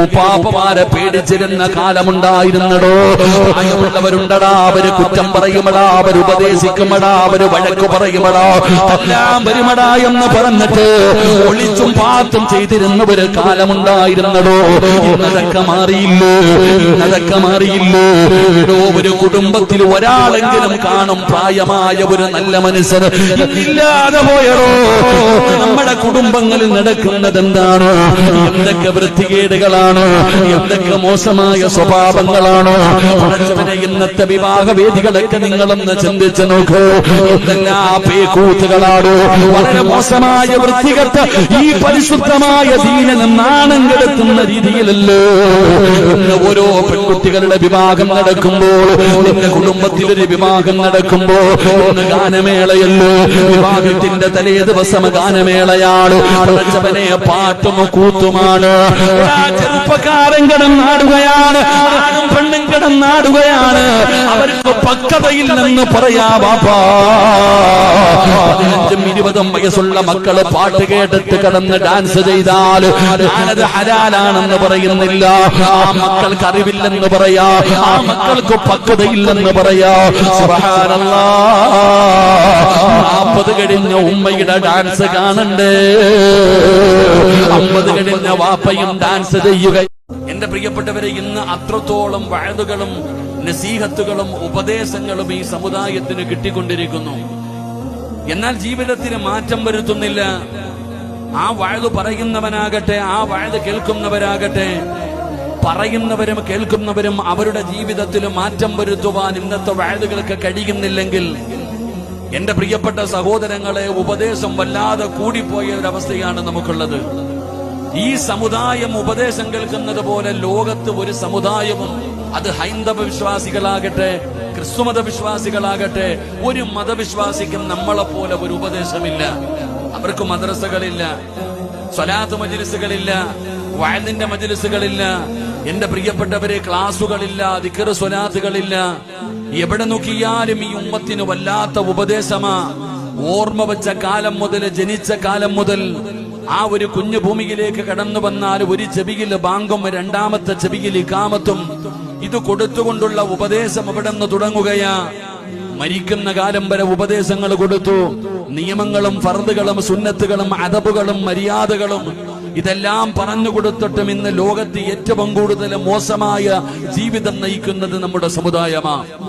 ഉപ്പാപ്പമാരെ പേടിച്ചിരുന്ന കാലമുണ്ടായിരുന്നടോ. പ്രായമുള്ളവരുണ്ടടാ, അവര് കുറ്റം പറയുമടാ, അവരുപദേശിക്കുമടാ, അവര് വഴക്ക് പറയുമടാ, എല്ലാം വരുമടാ എന്ന് പറഞ്ഞിട്ട് ഒളിച്ചും പാത്തും ചെയ്തിരുന്ന ഒരു കാലമുണ്ടായിരുന്നടോ. ഇന്നതൊക്കെ മാറിയില്ലേ, ഇന്നതൊക്കെ മാറിയില്ലേ. ഒരു കുടുംബത്തിൽ ഒരാളെങ്കിലും കാണും പ്രായമായ ഒരു നല്ല മനുഷ്യന്. ഇല്ലാതെ പോയടോ. നമ്മുടെ കുടുംബങ്ങളിൽ നടക്കുന്നത് എന്താണ്? എന്തൊക്കെ വൃത്തികേടുകളാണ്, എന്തൊക്കെ മോശമായ സ്വഭാവങ്ങളാണ്. ഇന്നത്തെ വിവാഹ വേദികളൊക്കെ നിങ്ങളൊന്ന് ചിന്തിച്ചു നോക്കൂ. എന്തെല്ലാം പേക്കൂത്തുകളാണ്. വളരെ മോശമായ വൃത്തികെട്ട ഈ പരിശുദ്ധമായ ദീനനും നാണം കെടുത്തുന്ന രീതിയിലല്ലോ ഇന്ന് ഓരോ പെൺകുട്ടികളുടെ വിവാഹം നടക്കുമ്പോൾ, നിന്റെ കുടുംബത്തിലൊരു വിവാഹം നടക്കുമ്പോ ഒന്ന് ഗാനമേളയല്ലോ. വിവാഹത്തിന്റെ തലേ ദിവസം ഗാനമേളയാണ്. പഠിച്ചവനെ പാട്ടും കൂത്തുമാണ്. ചെറുപ്പക്കാരൻ കിടന്നാടുകയാണ്, ആണും പെണ്ണും കിടന്നാടുകയാണ്. അവർക്ക് പക്വതയില്ലെന്ന് പറയാ ബാപ്പാ. 15-20 വയസ്സുള്ള മക്കള് പാട്ട് കേട്ടിട്ട് കിടന്ന് ഡാൻസ് ചെയ്താൽ ഞാനത് ഹലാലാണെന്ന് പറയുന്നില്ല. ആ മക്കൾക്ക് അറിവില്ലെന്ന് പറയാ, ആ മക്കൾക്ക് പക്വതയില്ലെന്ന് പറയാ. സുബ്ഹാനല്ലാഹ്. 40 കഴിഞ്ഞ ഉമ്മയുടെ ഡാൻസ് കാണണ്ടേ, 50 കഴിഞ്ഞ വാപ്പയും ഡാൻസ് ചെയ്യുക. എന്റെ പ്രിയപ്പെട്ടവരെ, ഇന്ന് അത്രത്തോളം വഅദുകളും നസീഹത്തുകളും ഉപദേശങ്ങളും ഈ സമുദായത്തിന് കിട്ടിക്കൊണ്ടിരിക്കുന്നു. എന്നാൽ ജീവിതത്തിന് മാറ്റം വരുത്തുന്നില്ല. ആ വഅദ് പറയുന്നവനാകട്ടെ, ആ വഅദ് കേൾക്കുന്നവരാകട്ടെ, പറയുന്നവരും കേൾക്കുന്നവരും അവരുടെ ജീവിതത്തിൽ മാറ്റം വരുത്തുവാൻ ഇന്നത്തെ വഅദുകൾക്ക് കഴിയുന്നില്ലെങ്കിൽ എന്റെ പ്രിയപ്പെട്ട സഹോദരങ്ങളെ, ഉപദേശം വല്ലാതെ കൂടിപ്പോയ ഒരവസ്ഥയാണ് നമുക്കുള്ളത്. ഈ സമുദായം ഉപദേശം കേൾക്കുന്നത് പോലെ ലോകത്ത് ഒരു സമുദായവും, അത് ഹൈന്ദവ വിശ്വാസികളാകട്ടെ ക്രിസ്തുമത വിശ്വാസികളാകട്ടെ, ഒരു മതവിശ്വാസിക്കും നമ്മളെപ്പോലെ ഒരു ഉപദേശമില്ല. അവർക്ക് മദ്രസകളില്ല, സ്വലാത്ത് മജ്ലിസുകളില്ല, വഅദിന്റെ മജ്ലിസുകളില്ല, എന്റെ പ്രിയപ്പെട്ടവരെ ക്ലാസുകളില്ല, ദിക്ർ സ്വലാത്തുകളില്ല. എവിടെ നോക്കിയാലും ഈ ഉമ്മത്തിന് വല്ലാത്ത ഉപദേശമാ. ഓർമ്മ വെച്ച കാലം മുതൽ, ജനിച്ച കാലം മുതൽ ആ ഒരു കുഞ്ഞു ഭൂമിയിലേക്ക് കടന്നു വന്നാൽ ഒരു ചെവിയിൽ ബാങ്കും രണ്ടാമത്തെ ചെവിയിൽ ഇഖാമത്തും, ഇത് കൊടുത്തുകൊണ്ടുള്ള ഉപദേശം അവിടെ നിന്ന് തുടങ്ങുകയാ. മരിക്കുന്ന കാലം വരെ ഉപദേശങ്ങൾ കൊടുത്തു. നിയമങ്ങളും ഫർദുകളും സുന്നത്തുകളും അദബുകളും മര്യാദകളും ഇതെല്ലാം പറഞ്ഞു കൊടുത്തിട്ടും ഇന്ന് ലോകത്ത് ഏറ്റവും കൂടുതൽ മോശമായ ജീവിതം നയിക്കുന്നത് നമ്മുടെ സമുദായമാണ്.